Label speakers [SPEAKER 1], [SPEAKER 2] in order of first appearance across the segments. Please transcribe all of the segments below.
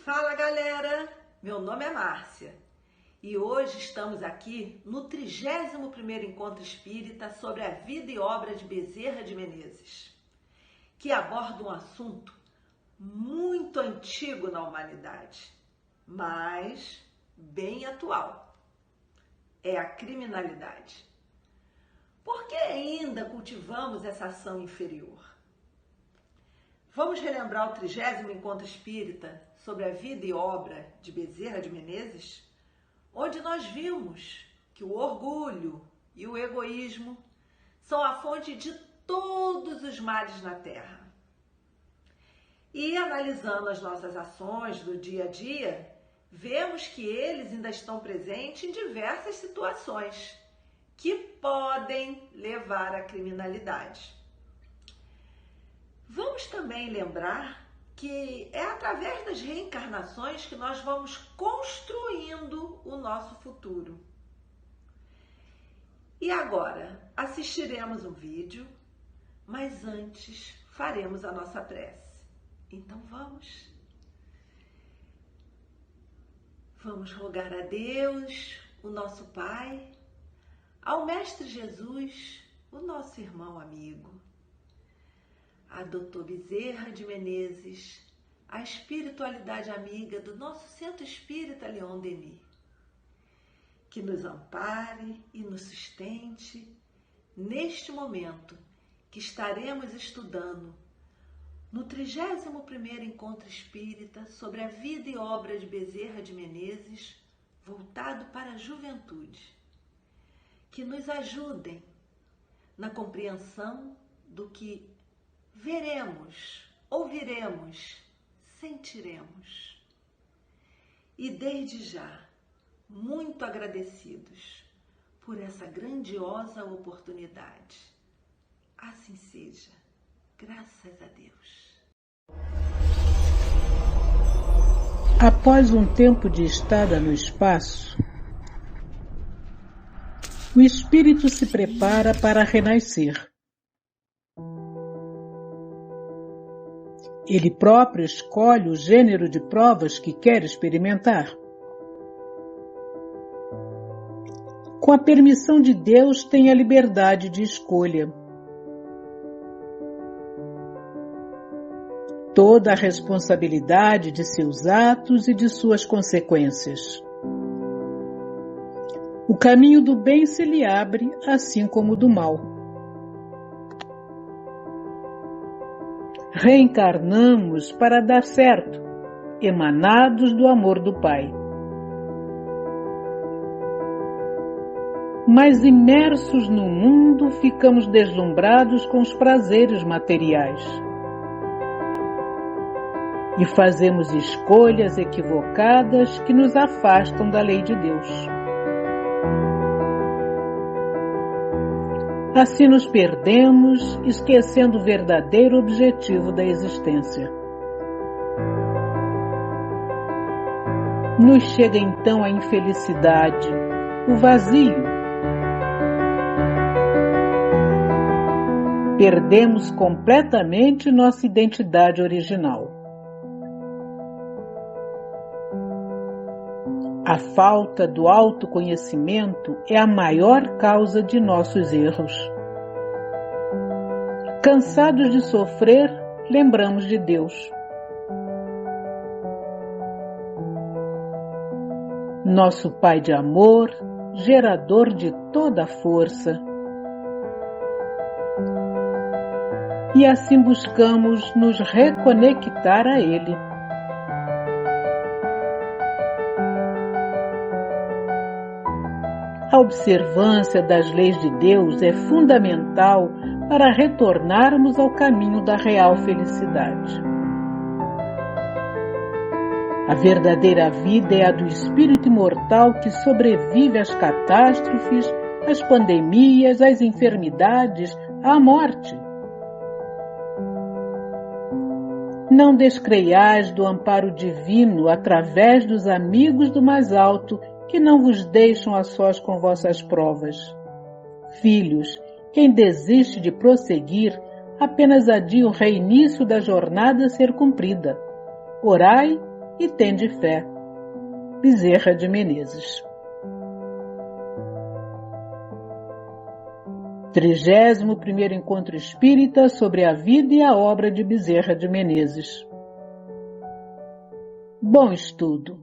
[SPEAKER 1] Fala galera, meu nome é Márcia e hoje estamos aqui no 31º Encontro Espírita sobre a vida e obra de Bezerra de Menezes, que aborda um assunto muito antigo na humanidade, mas bem atual. É a criminalidade. Por que ainda cultivamos essa ação inferior? Vamos relembrar o 30º Encontro Espírita sobre a vida e obra de Bezerra de Menezes, onde nós vimos que o orgulho e o egoísmo são a fonte de todos os males na Terra. E analisando as nossas ações do dia a dia, vemos que eles ainda estão presentes em diversas situações que podem levar à criminalidade. Vamos também lembrar que é através das reencarnações que nós vamos construindo o nosso futuro. E agora assistiremos um vídeo, mas antes faremos a nossa prece. Então vamos rogar a Deus, o nosso Pai, ao Mestre Jesus, o nosso irmão amigo, a Dr. Bezerra de Menezes, a espiritualidade amiga do nosso Centro Espírita Leon Denis, que nos ampare e nos sustente neste momento que estaremos estudando no 31º Encontro Espírita sobre a vida e obra de Bezerra de Menezes, voltado para a juventude, que nos ajudem na compreensão do que veremos, ouviremos, sentiremos. E desde já, muito agradecidos por essa grandiosa oportunidade. Assim seja, graças a Deus.
[SPEAKER 2] Após um tempo de estada no espaço, o espírito se prepara para renascer. Ele próprio escolhe o gênero de provas que quer experimentar. Com a permissão de Deus, tem a liberdade de escolha. Toda a responsabilidade de seus atos e de suas consequências. O caminho do bem se lhe abre, assim como o do mal. Reencarnamos para dar certo, emanados do amor do Pai. Mas imersos no mundo, ficamos deslumbrados com os prazeres materiais. E fazemos escolhas equivocadas que nos afastam da lei de Deus. Assim nos perdemos, esquecendo o verdadeiro objetivo da existência. Nos chega então a infelicidade, o vazio. Perdemos completamente nossa identidade original. A falta do autoconhecimento é a maior causa de nossos erros. Cansados de sofrer, lembramos de Deus. Nosso Pai de amor, gerador de toda a força. E assim buscamos nos reconectar a Ele. A observância das leis de Deus é fundamental para retornarmos ao caminho da real felicidade. A verdadeira vida é a do espírito imortal que sobrevive às catástrofes, às pandemias, às enfermidades, à morte. Não descreiais do amparo divino através dos amigos do mais alto que não vos deixam a sós com vossas provas. Filhos, quem desiste de prosseguir, apenas adia o reinício da jornada a ser cumprida. Orai e tende fé. Bezerra de Menezes. 31º Encontro Espírita sobre a vida e a obra de Bezerra de Menezes. Bom estudo!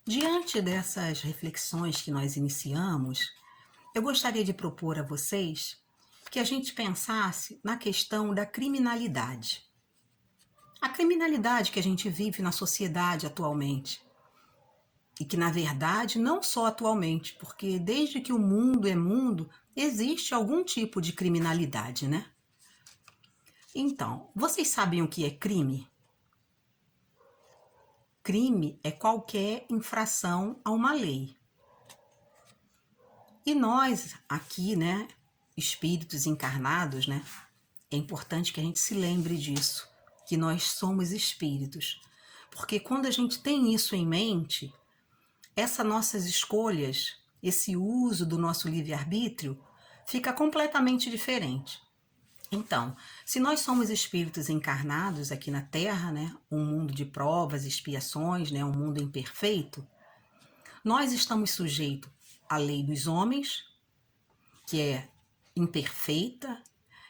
[SPEAKER 3] Diante dessas reflexões que nós iniciamos, eu gostaria de propor a vocês que a gente pensasse na questão da criminalidade. A criminalidade que a gente vive na sociedade atualmente. E que, na verdade, não só atualmente, porque desde que o mundo é mundo, existe algum tipo de criminalidade, né? Então, vocês sabem o que é crime? Crime é qualquer infração a uma lei. E nós aqui, né, espíritos encarnados, né, é importante que a gente se lembre disso, que nós somos espíritos. Porque quando a gente tem isso em mente, essas nossas escolhas, esse uso do nosso livre-arbítrio, fica completamente diferente. Então, se nós somos espíritos encarnados aqui na Terra, né, um mundo de provas, expiações, né, um mundo imperfeito, nós estamos sujeitos à lei dos homens, que é imperfeita,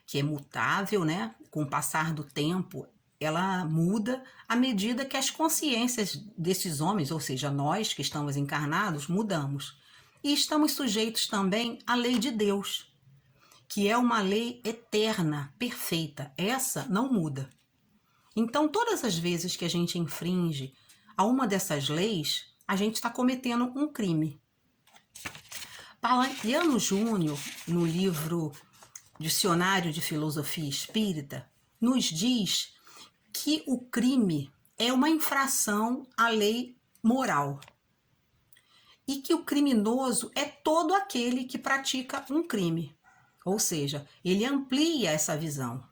[SPEAKER 3] que é mutável, né? Com o passar do tempo, ela muda à medida que as consciências desses homens, ou seja, nós que estamos encarnados, mudamos. E estamos sujeitos também à lei de Deus, que é uma lei eterna, perfeita. Essa não muda. Então, todas as vezes que a gente infringe a uma dessas leis, a gente está cometendo um crime. Palaiano Júnior, no livro Dicionário de Filosofia Espírita, nos diz que o crime é uma infração à lei moral e que o criminoso é todo aquele que pratica um crime. Ou seja, ele amplia essa visão.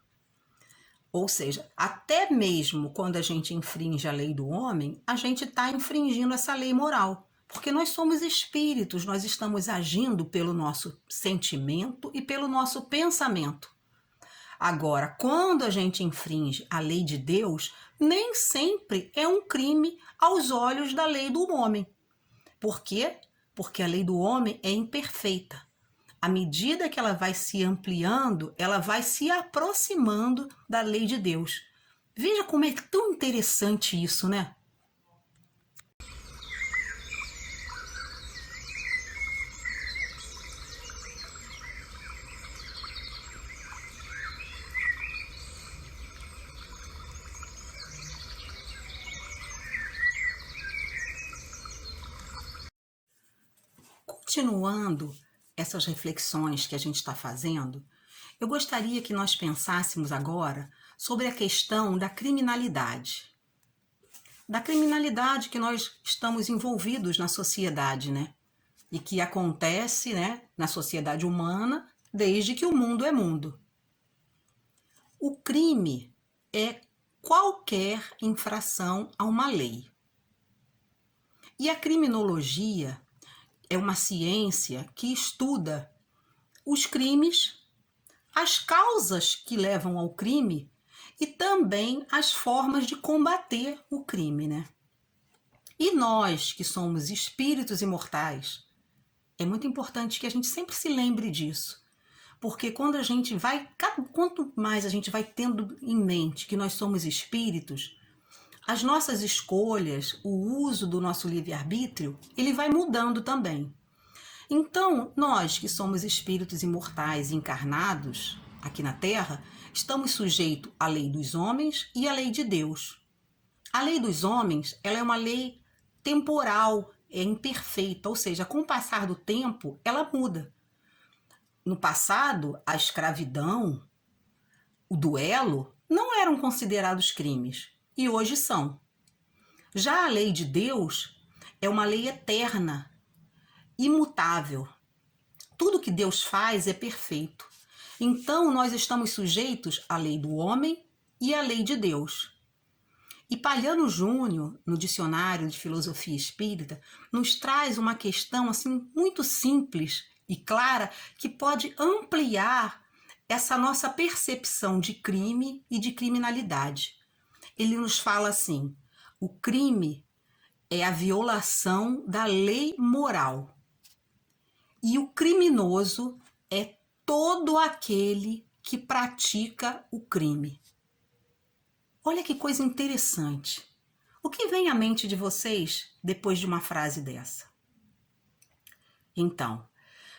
[SPEAKER 3] Ou seja, até mesmo quando a gente infringe a lei do homem, a gente está infringindo essa lei moral. Porque nós somos espíritos, nós estamos agindo pelo nosso sentimento e pelo nosso pensamento. Agora, quando a gente infringe a lei de Deus, nem sempre é um crime aos olhos da lei do homem. Por quê? Porque a lei do homem é imperfeita. À medida que ela vai se ampliando, ela vai se aproximando da lei de Deus. Veja como é tão interessante isso, né? Continuando essas reflexões que a gente está fazendo, eu gostaria que nós pensássemos agora sobre a questão da criminalidade. Da criminalidade que nós estamos envolvidos na sociedade, né? E que acontece, né, na sociedade humana desde que o mundo é mundo. O crime é qualquer infração a uma lei. E a criminologia é uma ciência que estuda os crimes, as causas que levam ao crime e também as formas de combater o crime, né? E nós, que somos espíritos imortais, é muito importante que a gente sempre se lembre disso. Porque quando a gente vai, quanto mais a gente vai tendo em mente que nós somos espíritos, as nossas escolhas, o uso do nosso livre-arbítrio, ele vai mudando também. Então, nós que somos espíritos imortais encarnados aqui na Terra, estamos sujeitos à lei dos homens e à lei de Deus. A lei dos homens, ela é uma lei temporal, é imperfeita, ou seja, com o passar do tempo, ela muda. No passado, a escravidão, o duelo, não eram considerados crimes, e hoje são. Já a lei de Deus é uma lei eterna, imutável. Tudo que Deus faz é perfeito. Então, nós estamos sujeitos à lei do homem e à lei de Deus. E Palaiano Júnior, no Dicionário de Filosofia Espírita, nos traz uma questão assim muito simples e clara que pode ampliar essa nossa percepção de crime e de criminalidade. Ele nos fala assim: O crime é a violação da lei moral. E o criminoso é todo aquele que pratica o crime. Olha que coisa interessante. O que vem à mente de vocês depois de uma frase dessa? Então,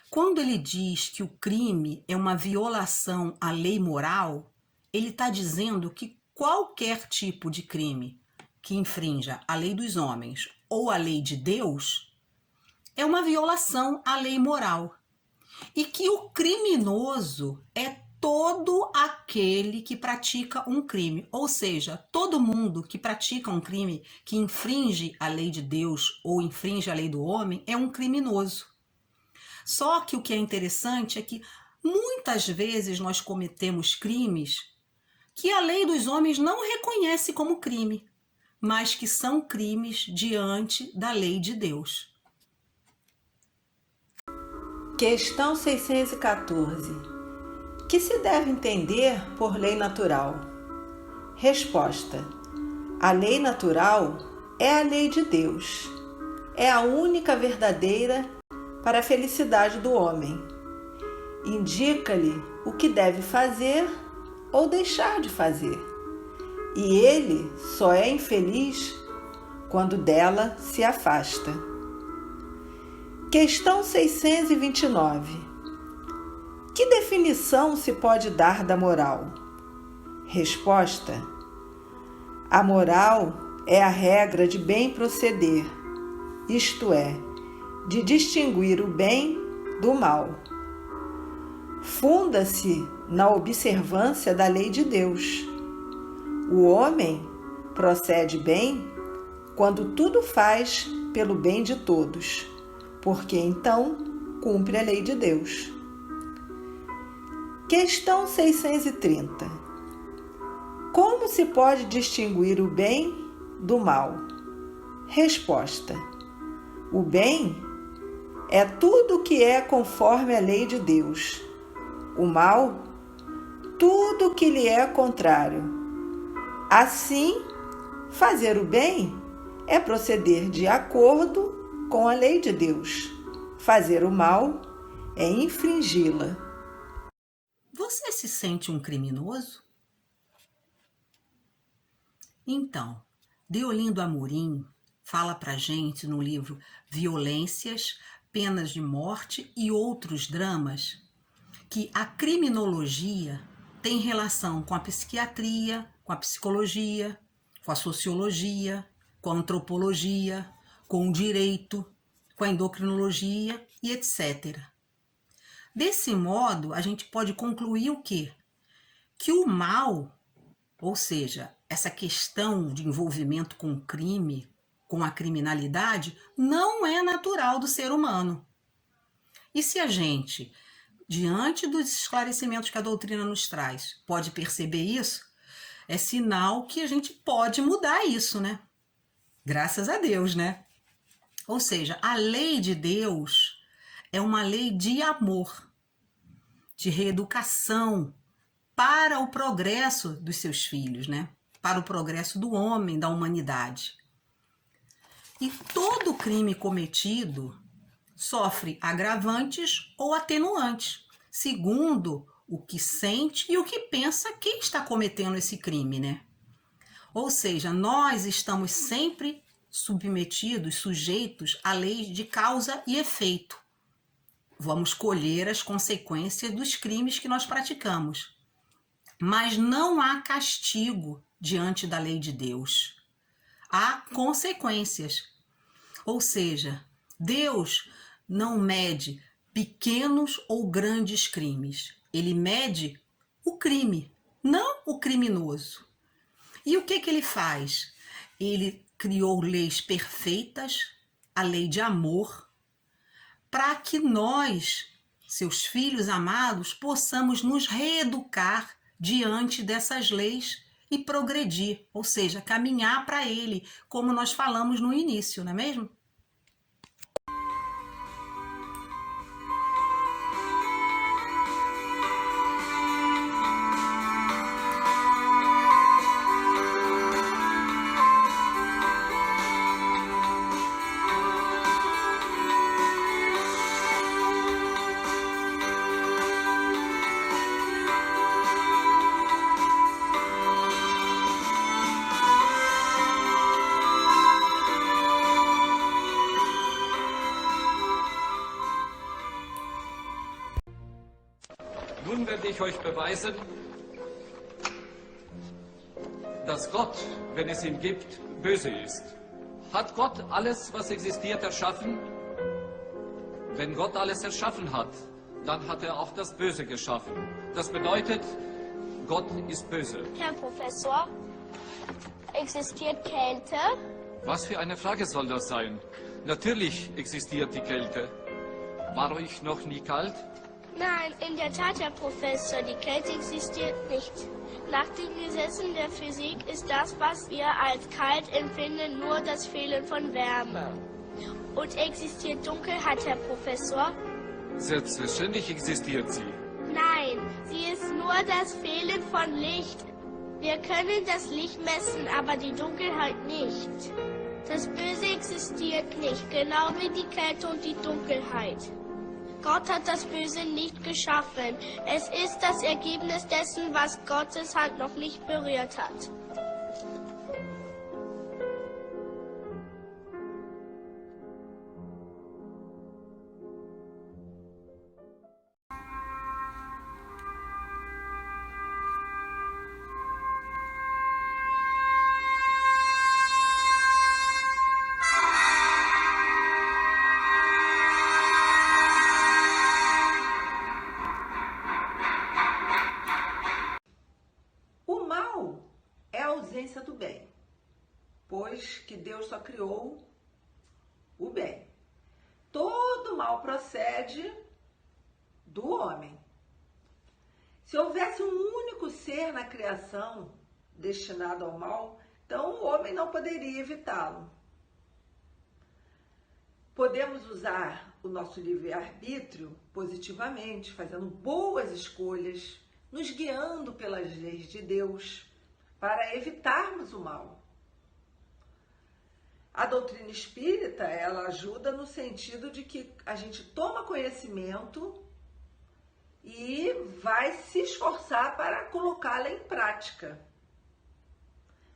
[SPEAKER 3] quando ele diz que o crime é uma violação à lei moral, ele está dizendo que qualquer tipo de crime que infrinja a lei dos homens ou a lei de Deus é uma violação à lei moral. E que o criminoso é todo aquele que pratica um crime. Ou seja, todo mundo que pratica um crime que infringe a lei de Deus ou infringe a lei do homem é um criminoso. Só que o que é interessante é que muitas vezes nós cometemos crimes que a lei dos homens não reconhece como crime, mas que são crimes diante da lei de Deus.
[SPEAKER 1] Questão 614. Que se deve entender por lei natural? Resposta: a lei natural é a lei de Deus. É a única verdadeira para a felicidade do homem. Indica-lhe o que deve fazer ou deixar de fazer. E ele só é infeliz quando dela se afasta. Questão 629. Que definição se pode dar da moral? Resposta: a moral é a regra de bem proceder, isto é, de distinguir o bem do mal. Funda-se na observância da lei de Deus. O homem procede bem quando tudo faz pelo bem de todos, porque então cumpre a lei de Deus. Questão 630. Como se pode distinguir o bem do mal? Resposta: o bem é tudo que é conforme a lei de Deus. O mal, tudo que lhe é contrário. Assim, fazer o bem é proceder de acordo com a lei de Deus. Fazer o mal é infringi-la.
[SPEAKER 3] Você se sente um criminoso? Então, Deolindo Amorim fala pra gente no livro Violências, Penas de Morte e Outros Dramas que a criminologia tem relação com a psiquiatria, com a psicologia, com a sociologia, com a antropologia, com o direito, com a endocrinologia e etc. Desse modo, a gente pode concluir o quê? Que o mal, ou seja, essa questão de envolvimento com o crime, com a criminalidade, não é natural do ser humano. E se a gente, diante dos esclarecimentos que a doutrina nos traz, pode perceber isso, é sinal que a gente pode mudar isso, né? Graças a Deus, né? Ou seja, a lei de Deus é uma lei de amor, de reeducação para o progresso dos seus filhos, né? Para o progresso do homem, da humanidade. E todo crime cometido sofre agravantes ou atenuantes, segundo o que sente e o que pensa quem está cometendo esse crime, né? Ou seja, nós estamos sempre submetidos, sujeitos à lei de causa e efeito. Vamos colher as consequências dos crimes que nós praticamos. Mas não há castigo diante da lei de Deus. Há consequências. Ou seja, Deus não mede pequenos ou grandes crimes. Ele mede o crime, não o criminoso. E o que ele faz? Ele criou leis perfeitas, a lei de amor, para que nós, seus filhos amados, possamos nos reeducar diante dessas leis e progredir, ou seja, caminhar para ele, como nós falamos no início, não é mesmo?
[SPEAKER 4] ich euch beweisen, dass Gott, wenn es ihn gibt, böse ist. Hat Gott alles, was existiert, erschaffen? Wenn Gott alles erschaffen hat, dann hat er auch das Böse geschaffen. Das bedeutet, Gott ist böse.
[SPEAKER 5] Herr Professor, existiert Kälte?
[SPEAKER 4] Was für eine Frage soll das sein? Natürlich existiert die Kälte. War euch noch nie kalt?
[SPEAKER 5] Nein, in der Tat, Herr Professor, die Kälte existiert nicht. Nach den Gesetzen der Physik ist das, was wir als kalt empfinden, nur das Fehlen von Wärme. Und existiert Dunkelheit, Herr Professor?
[SPEAKER 4] Selbstverständlich existiert sie.
[SPEAKER 5] Nein, sie ist nur das Fehlen von Licht. Wir können das Licht messen, aber die Dunkelheit nicht. Das Böse existiert nicht, genau wie die Kälte und die Dunkelheit. Gott hat das Böse nicht geschaffen. Es ist das Ergebnis dessen, was Gottes Hand noch nicht berührt hat.
[SPEAKER 1] Do bem, pois que Deus só criou o bem. Todo mal procede do homem. Se houvesse um único ser na criação destinado ao mal, então o homem não poderia evitá-lo. Podemos usar o nosso livre-arbítrio positivamente, fazendo boas escolhas, nos guiando pelas leis de Deus, para evitarmos o mal. A doutrina espírita, ela ajuda no sentido de que a gente toma conhecimento e vai se esforçar para colocá-la em prática,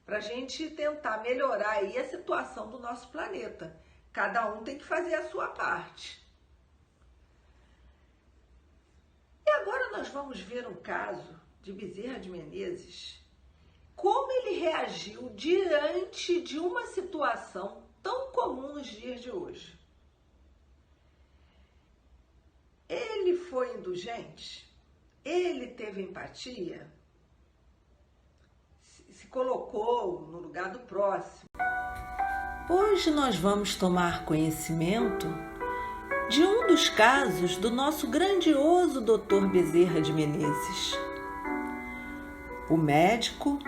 [SPEAKER 1] para a gente tentar melhorar aí a situação do nosso planeta. Cada um tem que fazer a sua parte. E agora nós vamos ver um caso de Bezerra de Menezes, como ele reagiu diante de uma situação tão comum nos dias de hoje. Ele foi indulgente? Ele teve empatia? Se colocou no lugar do próximo? Hoje nós vamos tomar conhecimento de um dos casos do nosso grandioso Dr. Bezerra de Menezes. O médico,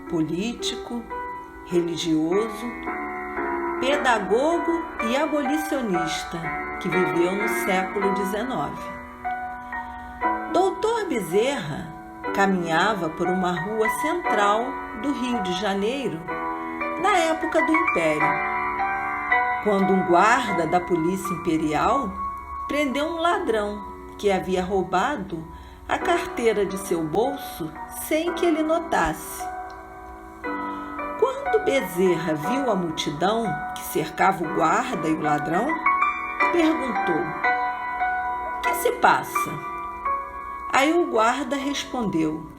[SPEAKER 1] político, religioso, pedagogo e abolicionista que viveu no século XIX. Dr. Bezerra caminhava por uma rua central do Rio de Janeiro na época do Império, quando um guarda da Polícia Imperial prendeu um ladrão que havia roubado a carteira de seu bolso sem que ele notasse. Quando Bezerra viu a multidão que cercava o guarda e o ladrão, perguntou: "O que se passa?" Aí o guarda respondeu: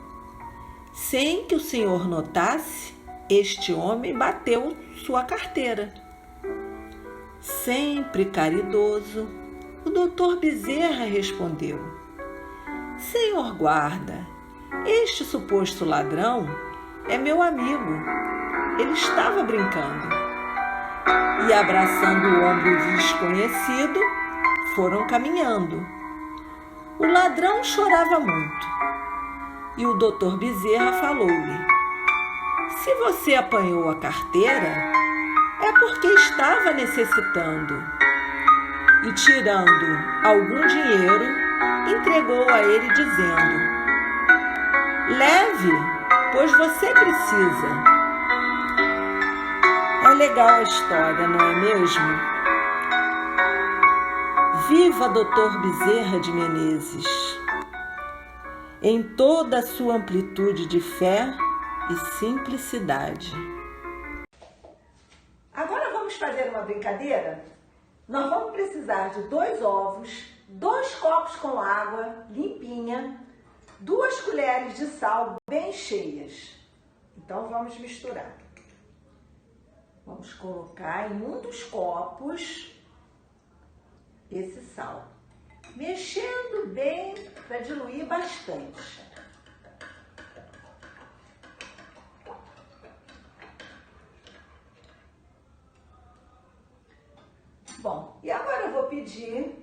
[SPEAKER 1] "Sem que o senhor notasse, este homem bateu sua carteira." Sempre caridoso, o doutor Bezerra respondeu: "Senhor guarda, este suposto ladrão é meu amigo. Ele estava brincando." E abraçando o ombro desconhecido, foram caminhando. O ladrão chorava muito. E o doutor Bezerra falou-lhe: "Se você apanhou a carteira, é porque estava necessitando." E tirando algum dinheiro, entregou a ele dizendo: "Leve, pois você precisa." É legal a história, não é mesmo? Viva Dr. Bezerra de Menezes, em toda a sua amplitude de fé e simplicidade. Agora vamos fazer uma brincadeira? Nós vamos precisar de 2 ovos, 2 copos com água limpinha, 2 colheres de sal bem cheias. Então vamos misturar. Vamos colocar em um dos copos esse sal, mexendo bem para diluir bastante. Bom, e agora eu vou pedir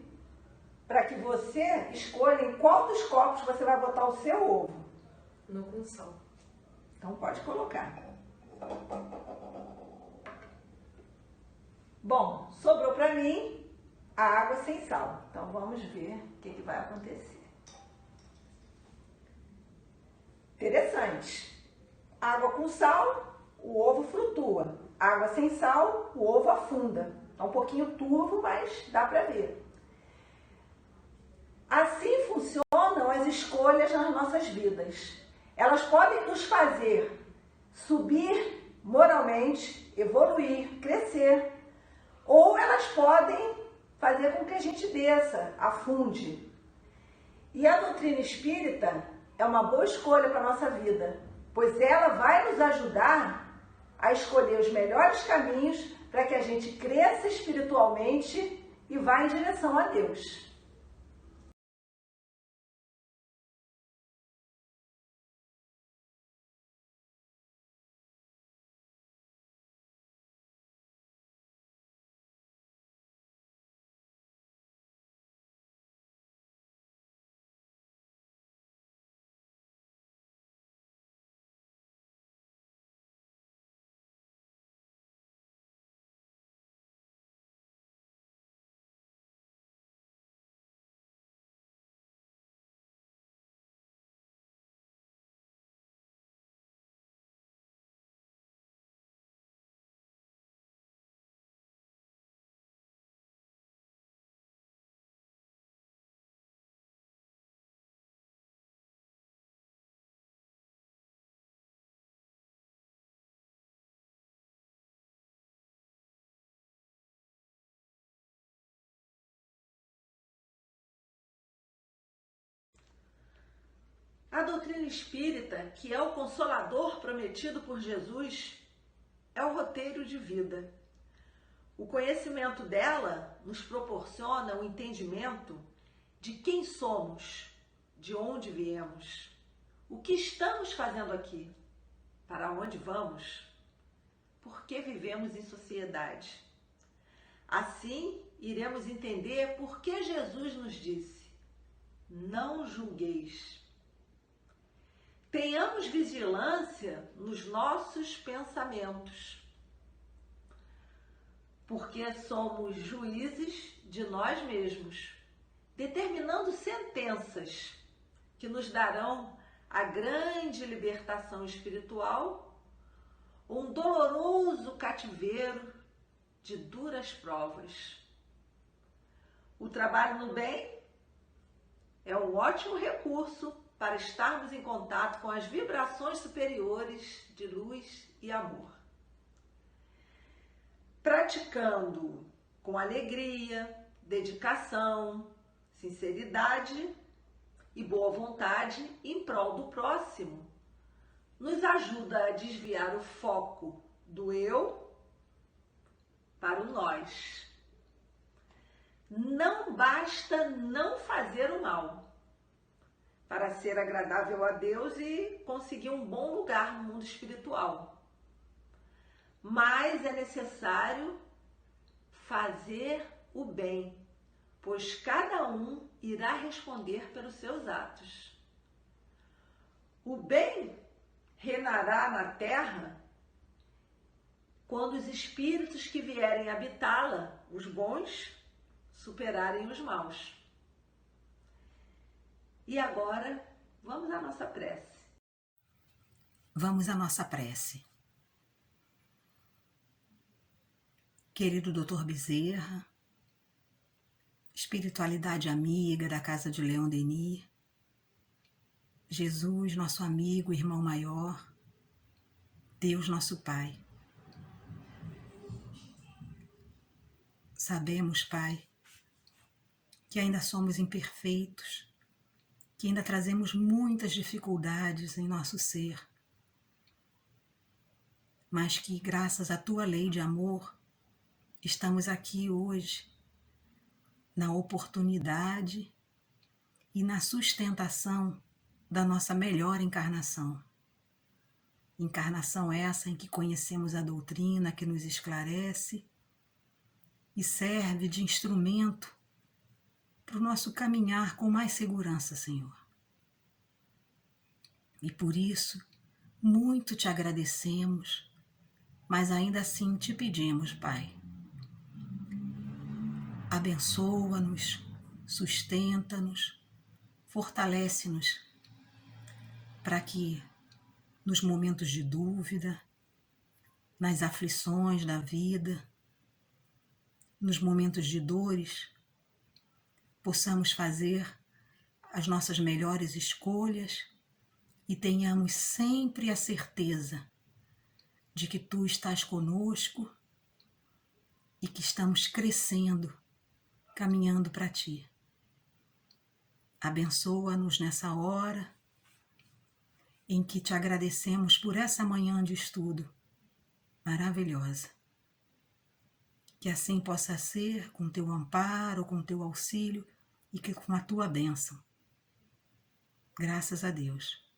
[SPEAKER 1] para que você escolha em qual dos copos você vai botar o seu ovo.
[SPEAKER 6] No com sal.
[SPEAKER 1] Então pode colocar. Bom, sobrou para mim a água sem sal. Então vamos ver o que vai acontecer. Interessante. Água com sal, o ovo flutua. Água sem sal, o ovo afunda. É um pouquinho turvo, mas dá para ver. Assim funcionam as escolhas nas nossas vidas. Elas podem nos fazer subir moralmente, evoluir, crescer, ou elas podem fazer com que a gente desça, afunde. E a doutrina espírita é uma boa escolha para a nossa vida, pois ela vai nos ajudar a escolher os melhores caminhos para que a gente cresça espiritualmente e vá em direção a Deus. A doutrina espírita, que é o consolador prometido por Jesus, é o roteiro de vida. O conhecimento dela nos proporciona o entendimento de quem somos, de onde viemos, o que estamos fazendo aqui, para onde vamos, por que vivemos em sociedade. Assim, iremos entender por que Jesus nos disse: não julgueis. Tenhamos vigilância nos nossos pensamentos, porque somos juízes de nós mesmos, determinando sentenças que nos darão a grande libertação espiritual ou um doloroso cativeiro de duras provas. O trabalho no bem é um ótimo recurso para estarmos em contato com as vibrações superiores de luz e amor. Praticando com alegria, dedicação, sinceridade e boa vontade em prol do próximo, nos ajuda a desviar o foco do eu para o nós. Não basta não fazer o mal para ser agradável a Deus e conseguir um bom lugar no mundo espiritual. Mas é necessário fazer o bem, pois cada um irá responder pelos seus atos. O bem reinará na terra quando os espíritos que vierem habitá-la, os bons, superarem os maus. E agora, vamos à nossa prece.
[SPEAKER 3] Vamos à nossa prece. Querido Dr. Bezerra, espiritualidade amiga da Casa de Leon Denis, Jesus, nosso amigo, irmão maior, Deus, nosso Pai. Sabemos, Pai, que ainda somos imperfeitos, que ainda trazemos muitas dificuldades em nosso ser, mas que, graças à tua lei de amor, estamos aqui hoje, na oportunidade e na sustentação da nossa melhor encarnação. Encarnação essa em que conhecemos a doutrina que nos esclarece e serve de instrumento para o nosso caminhar com mais segurança, Senhor. E por isso, muito te agradecemos, mas ainda assim te pedimos, Pai. Abençoa-nos, sustenta-nos, fortalece-nos, para que nos momentos de dúvida, nas aflições da vida, nos momentos de dores, possamos fazer as nossas melhores escolhas e tenhamos sempre a certeza de que Tu estás conosco e que estamos crescendo, caminhando para Ti. Abençoa-nos nessa hora em que Te agradecemos por essa manhã de estudo maravilhosa. Que assim possa ser, com Teu amparo, com Teu auxílio e que com a Tua bênção. Graças a Deus.